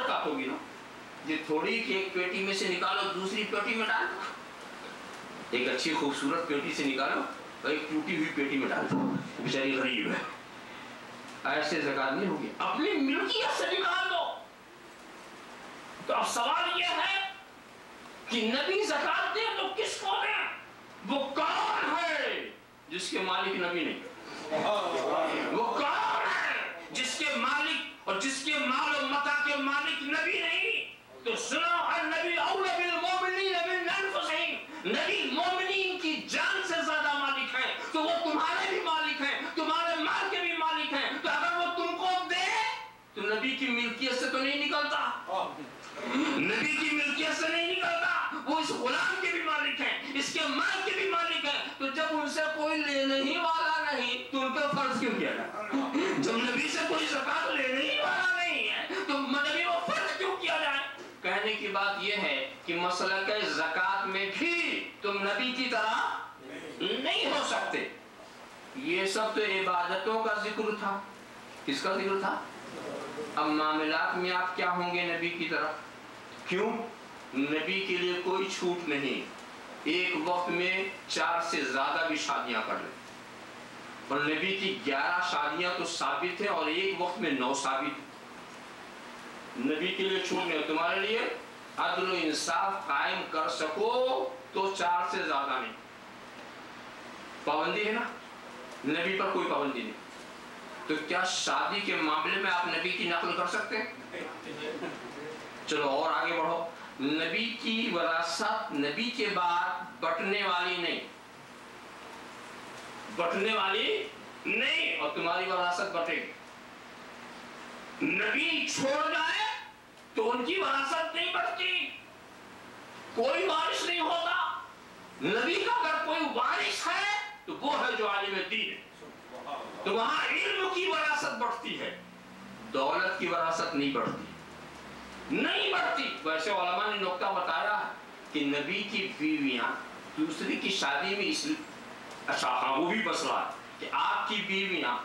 برکات ہوگی نا. یہ تھوڑی کہ ایک پیٹی میں سے نکالو دوسری پیٹی میں ڈال دو, ایک اچھی خوبصورت پیٹی سے نکالو اور ایک ٹوٹی ہوئی پیٹی میں ڈال دو, بیچاری غریب ہے. ایسے زکات نہیں ہوگی, اپنی ملکیت سے نکال دو. تو اب سوال یہ ہے کہ نبی زکات دے تو کس کو دیں؟ وہ کون ہے جس کے مالک نبی نہیں؟ وہ کون ہے جس کے مالک اور جس کے مال و متاع کے مالک نبی نہیں؟ تو سنو, النبی اولی بالمؤمنین من انفسہم, نبی مومنین کی جان سے زیادہ مالک ہے, تو وہ تمہارے بھی مالک ہیں, تمہارے مال کے بھی مالک ہیں. تو اگر وہ تم کو دے تو نبی کی ملکیت سے تو نہیں نکلتا, نبی کی ملکیت سے نہیں نکلتا, وہ اس غلام کے بھی مالک ہیں, اس کے مال کے بھی مالک ہیں. تو جب ان سے کوئی لینے ہی والا نہیں تو ان کا فرض کیوں کیا جائے؟ جب نبی سے کوئی زکات لینے ہی والا نہیں ہے تو نبی وہ فرض کیوں کیا جائے؟ کہنے کی بات یہ ہے کہ مسئلہ کہ زکات میں بھی تم نبی کی طرح نہیں ہو سکتے. یہ سب تو عبادتوں کا ذکر تھا. کس کا ذکر تھا؟ اب معاملات میں آپ کیا ہوں گے نبی کی طرح؟ کیوں؟ نبی کے لیے کوئی چھوٹ نہیں, ایک وقت میں 4 سے زیادہ بھی شادیاں کر لیں. اور نبی کی 11 شادیاں تو ثابت ہیں اور ایک وقت میں 9 ثابت ہیں. نبی کے لیے چھوٹ نہیں. تمہارے لیے عدل و انصاف قائم کر سکو تو 4 سے زیادہ نہیں. پابندی ہے نا, نبی پر کوئی پابندی نہیں. تو کیا شادی کے معاملے میں آپ نبی کی نقل کر سکتے ہیں؟ چلو اور آگے بڑھو. نبی کی وراثت نبی کے بعد بٹنے والی نہیں, بٹنے والی نہیں, اور تمہاری وراثت بٹے گی. نبی چھوڑ جائے تو ان کی وراثت نہیں بڑھتی, کوئی وارث نہیں ہوتا. نبی کا اگر کوئی وارث ہے تو وہ ہے جو عالم دین ہے, تو وہاں علم کی وراثت بڑھتی ہے, دولت کی وراثت نہیں بڑھتی, نہیں بڑھتی. ویسے علماء نے نقطہ بتایا ہے کہ نبی کی بیویاں دوسری کی شادی میں اس اچھا ہاں وہ بھی مسئلہ ہے کہ آپ کی بیویاں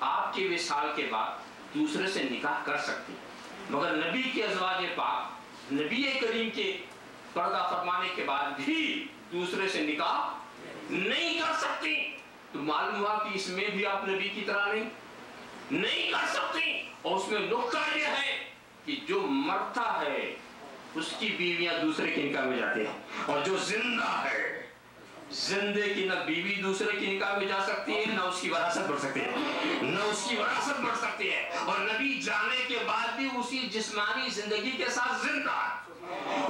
آپ کے وصال کے بعد دوسرے سے نکاح کر سکتی, مگر نبی کے ازواج پاک نبی کریم کے پردہ فرمانے کے بعد بھی دوسرے سے نکاح نہیں کر سکتی. تو معلوم ہوا کہ اس میں بھی آپ نبی کی طرح نہیں کر سکتی. اور اس میں نقطہ یہ ہے کہ جو مرتا ہے اس کی بیویاں دوسرے کے نکاح میں جاتے ہیں, اور جو زندہ ہے زندے کی نہ بیوی دوسرے کی نکاح میں جا سکتی ہے, نہ اس کی وراثت بڑھ سکتی ہے, نہ اس کی وراثت بڑھ سکتی ہے. اور نبی جانے کے بعد بھی اسی جسمانی زندگی کے ساتھ زندہ ہے,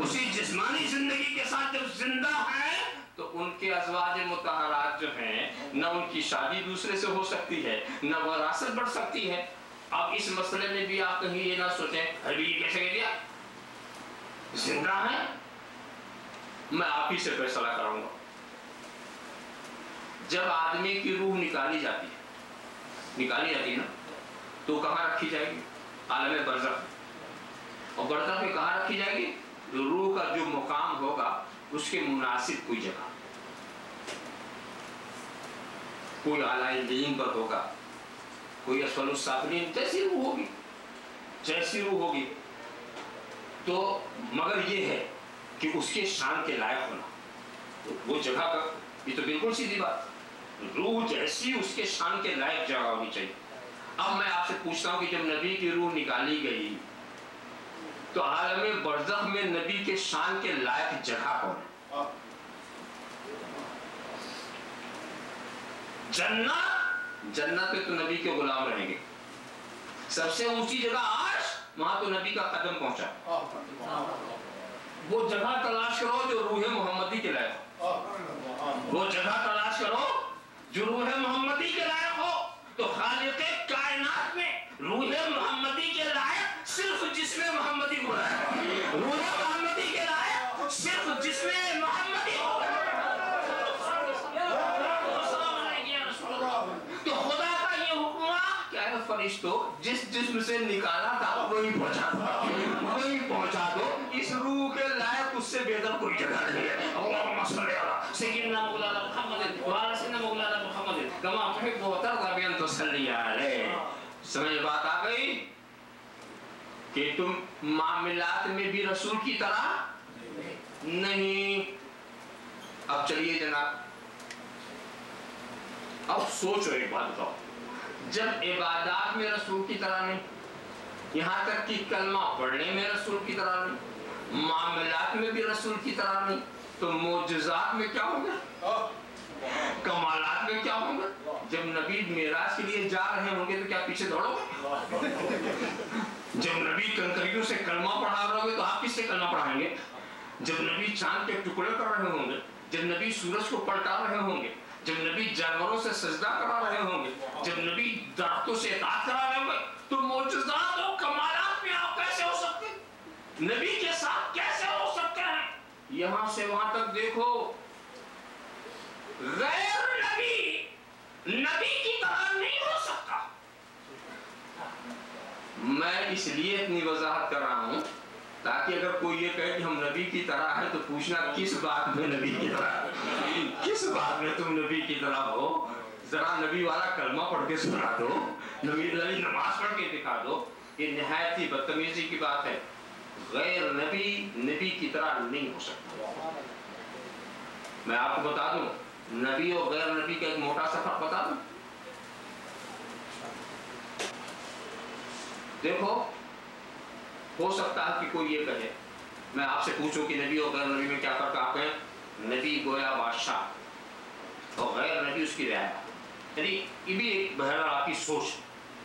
اسی جسمانی زندگی کے ساتھ جب زندہ ہے تو ان کے ازواج مطہرات جو ہیں نہ ان کی شادی دوسرے سے ہو سکتی ہے, نہ وراثت بڑھ سکتی ہے. اب اس مسئلے میں بھی آپ کہیں یہ نہ سوچیں ابھی یہ کیسے کہہ دیا, زندہ ہے, میں آپ ہی سے فیصلہ کراؤں گا. جب آدمی کی روح نکالی جاتی ہے نا تو کہاں رکھی جائے گی؟ عالم برزخ. اور برزخ میں کہاں رکھی جائے گی؟ روح کا جو مقام ہوگا اس کے مناسب کوئی جگہ, کوئی اعلی دین پر ہوگا, کوئی اسفل السافلین, جیسی روح ہوگی. تو مگر یہ ہے کہ اس کے شان کے لائق ہونا, تو وہ جگہ کا یہ تو بالکل سیدھی بات, روح جیسی اس کے شان کے لائق جگہ ہونی چاہیے. اب میں آپ سے پوچھتا ہوں کہ جب نبی کی روح نکالی گئی تو عالم برزخ میں نبی کے شان کے لائق جگہ کون ہے؟ جنت میں تو نبی کے غلام رہیں گے. سب سے اونچی جگہ عرش, وہاں تو نبی کا قدم پہنچا. وہ جگہ تلاش کرو جو روح محمدی کے لائق ہو, وہ جگہ تلاش کرو جو روح محمدی کے لائق ہو. تو خالق کائنات میں روح محمدی کے لائق صرف جسم محمدی ہو رہا ہے, روح محمدی کے لائق صرف جسم محمدی ہو رہا ہے. تو خدا کا یہ حکم کیا ہے, فرشتوں جس جسم سے نکالا تھا وہی پہنچا دو, اس روح کے لائق اس سے بہتر کوئی جگہ نہیں ہے. اللہم صلی علی سیدنا مولانا محمد وعلی سیدنا مولانا محمد کما تحب و ترضی بان تصلی علیہ. سمجھ بات آ گئی؟ کہ تم معاملات میں بھی رسول کی طرح نہیں. اب چلیے جناب، اب سوچو ایک بات بتاؤ، جب عبادات میں رسول کی طرح نہیں، یہاں تک کہ کلمہ پڑھنے میں رسول کی طرح نہیں، معاملات میں بھی رسول کی طرح نہیں، تو معجزات میں کیا ہوں گے؟ کمالات میں کیا ہوں گے؟ جب نبی معراج کے لیے جا رہے ہوں گے تو کیا پیچھے دوڑو گے؟ جب نبی کنکریوں سے کلمہ پڑھا رہے ہوں گے تو آپ کس سے کلمہ پڑھائیں گے؟ جب نبی چاند کے ٹکڑے کر رہے ہوں گے، جب نبی سورج کو پلٹا رہے ہوں گے، جب نبی جانوروں سے سجدہ کرا رہے ہوں گے، جب نبی درختوں سے اطاعت کرا رہے ہوں گے، تو معجزات اور کمالات میں آپ کیسے ہو سکتے ہیں؟ نبی کے ساتھ کیسے ہو سکتے ہیں؟ یہاں سے وہاں تک دیکھو، غیر نبی کی طرح نہیں ہو سکتا. میں اس لیے اتنی وضاحت کر رہا ہوں تاکہ اگر کوئی یہ کہے کہ ہم نبی کی طرح ہیں تو پوچھنا کس بات میں نبی کی طرح، کس بات میں تم نبی کی طرح ہو؟ ذرا نبی والا کلمہ پڑھ کے سنا دو، نبی نماز پڑھ کے دکھا دو. یہ نہایت ہی بدتمیزی کی بات ہے. غیر نبی کی طرح نہیں ہو سکتا. میں آپ کو بتا دوں، نبی اور غیر نبی کا ایک موٹا سا فرق بتا دوں. دیکھو، ہو سکتا ہے کہ کوئی یہ کہے، میں آپ سے پوچھوں کہ نبی اور غیر نبی میں کیا فرق؟ آپ کہیں نبی گویا بادشاہ اور غیر نبی اس کی رعایا. یعنی یہ بھی ایک بہرحال آپ کی سوچ.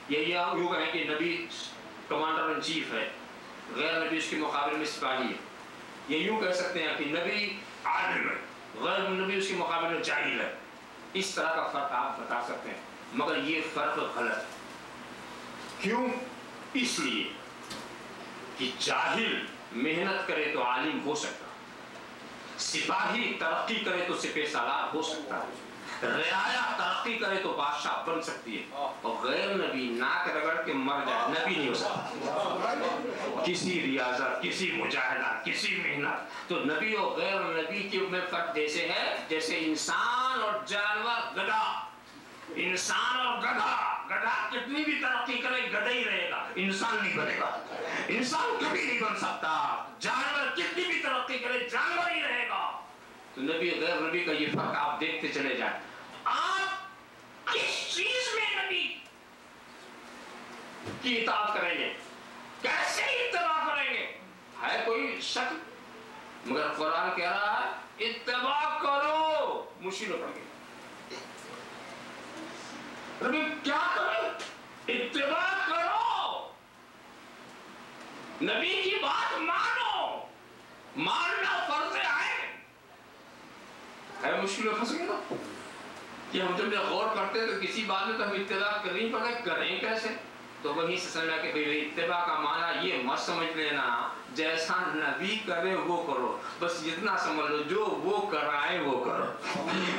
یہ یوں کہیں کہ نبی کمانڈر ان چیف ہے، غیر نبی اس کے مقابلے میں سپاہی ہے. یہ یوں کہہ سکتے ہیں کہ نبی عالم ہے، غیر نبی اس کے مقابلے میں جاہل ہے. اس طرح کا فرق آپ بتا سکتے ہیں، مگر یہ فرق غلط ہے. کیوں؟ اس لیے کہ جاہل محنت کرے تو عالم ہو سکتا، سپاہی ترقی کرے تو سپہ سالار ہو سکتا ہے، رعایا ترقی کرے تو بادشاہ بن سکتی ہے. اور غیر نبی ناک رگڑ کے مر جائے نبی نہیں ہو سکتا. کسی ریاضت، کسی مجاہدہ، کسی محنت. تو نبی اور غیر نبی کے میں فرق جیسے ہے جیسے انسان اور جانور، گدھا. انسان اور گدھا کتنی بھی ترقی کرے گدھا ہی رہے گا، انسان نہیں بنے گا. انسان کبھی نہیں بن سکتا. جانور کتنی بھی ترقی کرے جانور ہی رہے گا. تو نبی غیر نبی کا یہ فرق آپ دیکھتے چلے جائیں. آپ کس چیز میں نبی کی اطاعت کریں گے، کیسے اتباع کریں گے، ہے کوئی شک؟ مگر قرآن کہہ رہا ہے اتباع کرو. مشکل پڑ گئی. نبی کیا کریں؟ اتباع کرو. نبی کی بات مانو. ماننا فرض عین ہے. مشکل میں پھنس گئے نا کہ ہم جب غور کرتے تو کسی بات میں تو ہم اتباع کریں پڑے، کریں کیسے؟ تو وہیں سے سمجھا کہ بھئی اتباع کا معنی یہ مت سمجھ لینا جیسا نبی کرے وہ کرو، بس اتنا سمجھ لو جو وہ کرائے وہ کرو.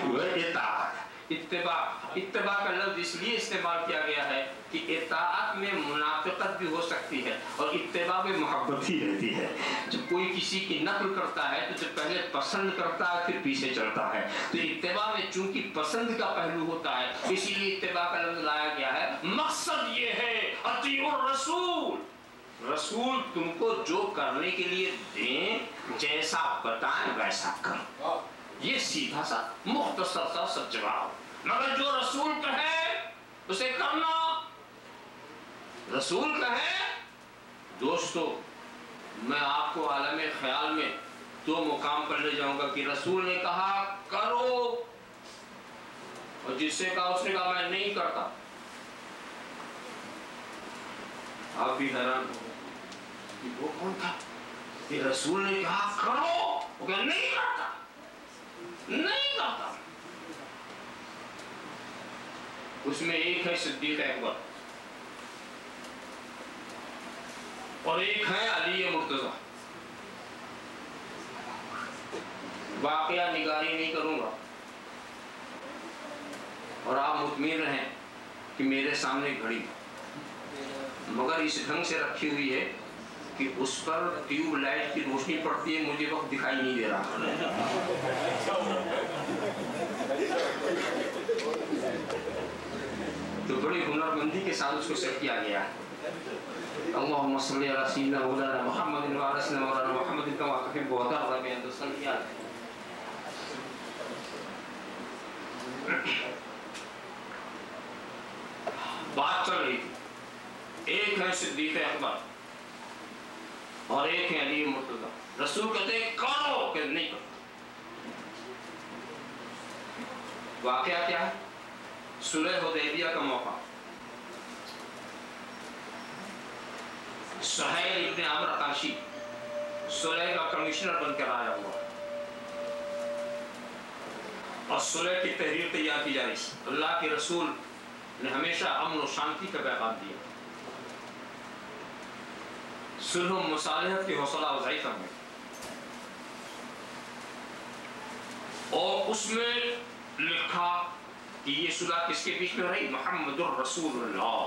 وہ اطاعت. اتباع کا لفظ اس لیے استعمال کیا گیا ہے کہ اطاعت میں منافقت بھی ہو سکتی ہے اور اتباع میں محبت ہی رہتی ہے. جب کوئی کسی کی نقل کرتا ہے تو جب پہلے پسند کرتا ہے پھر پیچھے چلتا ہے. تو اتباع میں چونکہ پسند کا پہلو ہوتا ہے اسی لیے اتباع کا لفظ لایا گیا ہے. مقصد یہ ہے اطیعوا الرسول، رسول تم کو جو کرنے کے لیے دیں، جیسا بتائیں ویسا کرو. یہ سیدھا سا مختصر سا سب جواب. مگر جو رسول کہے اسے کرنا. رسول کہے. دوستو، میں آپ کو عالم خیال میں دو مقام پر لے جاؤں گا کہ رسول نے کہا کرو اور جس سے کہا اس نے کہا میں نہیں کرتا. آپ بھی حیران ہو کہ وہ کون تھا کہ رسول نے کہا کرو، وہ کہا نہیں کرتا، نہیں کرتا. اس میں ایک ہے صدیق اکبر اور ایک ہے علی مرتضی. واقعہ نگاری نہیں کروں گا اور آپ مطمئن رہیں کہ میرے سامنے گھڑی مگر اس ڈھنگ سے رکھی ہوئی ہے کہ اس پر ٹیوب لائٹ کی روشنی پڑتی ہے، مجھے وقت دکھائی نہیں دے رہا. تو بڑی ہنر مندی کے ساتھ اس کو سیٹ کیا گیا ہے. اللهم صل على سيدنا مولانا محمد وعلى سيدنا مولانا محمد كما تحب وترضى بأن تصلي عليه. بات چل رہی تھی، ایک ہے صدیق اکبر اور ایک ہے علی مرتضی. رسول کہتے ہیں کرو کہ نہیں کرو. واقعہ کیا ہے؟ صلح حدیبیہ کا موقع. سہیل ابن عمرو قاشی صلح کا کمشنر بن کر آیا ہوا اور صلح کی تحریر تیار کی جا رہی. اللہ کے رسول نے ہمیشہ امن و شانتی کا پیغام دیا، صلح و مصالحت کی حوصلہ افزائی کرنے، اور اس میں لکھا کہ یہ صلح کس کے بیچ میں ہو رہی؟ محمد الرسول اللہ